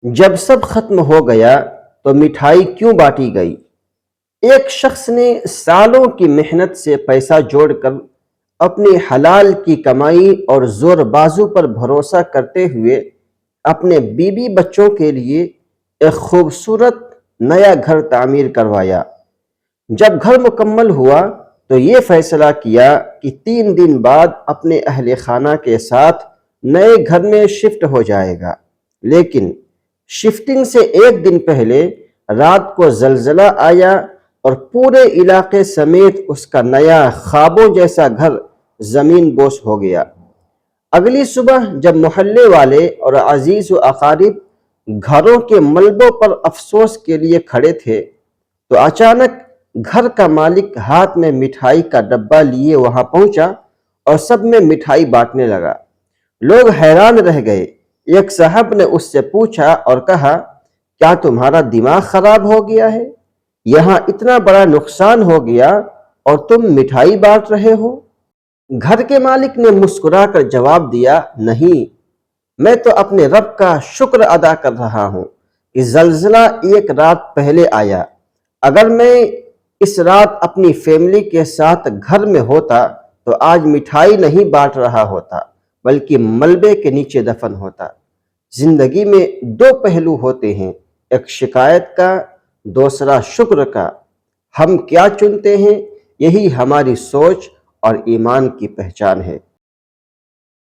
جب سب ختم ہو گیا تو مٹھائی کیوں بانٹی گئی؟ ایک شخص نے سالوں کی محنت سے پیسہ جوڑ کر اپنی حلال کی کمائی اور زور بازو پر بھروسہ کرتے ہوئے اپنے بیوی بچوں کے لیے ایک خوبصورت نیا گھر تعمیر کروایا۔ جب گھر مکمل ہوا تو یہ فیصلہ کیا کہ 3 دن بعد اپنے اہل خانہ کے ساتھ نئے گھر میں شفٹ ہو جائے گا، لیکن شفٹنگ سے 1 دن پہلے رات کو زلزلہ آیا اور پورے علاقے سمیت اس کا نیا خوابوں جیسا گھر زمین بوس ہو گیا۔ اگلی صبح جب محلے والے اور عزیز و اقارب گھروں کے ملبوں پر افسوس کے لیے کھڑے تھے تو اچانک گھر کا مالک ہاتھ میں مٹھائی کا ڈبہ لیے وہاں پہنچا اور سب میں مٹھائی بانٹنے لگا۔ لوگ حیران رہ گئے۔ ایک صاحب نے اس سے پوچھا اور کہا، کیا تمہارا دماغ خراب ہو گیا ہے؟ یہاں اتنا بڑا نقصان ہو گیا اور تم مٹھائی بانٹ رہے ہو؟ گھر کے مالک نے مسکرا کر جواب دیا، نہیں، میں تو اپنے رب کا شکر ادا کر رہا ہوں کہ زلزلہ 1 رات پہلے آیا۔ اگر میں اس رات اپنی فیملی کے ساتھ گھر میں ہوتا تو آج مٹھائی نہیں بانٹ رہا ہوتا بلکہ ملبے کے نیچے دفن ہوتا۔ زندگی میں 2 پہلو ہوتے ہیں، ایک شکایت کا، دوسرا شکر کا۔ ہم کیا چنتے ہیں، یہی ہماری سوچ اور ایمان کی پہچان ہے۔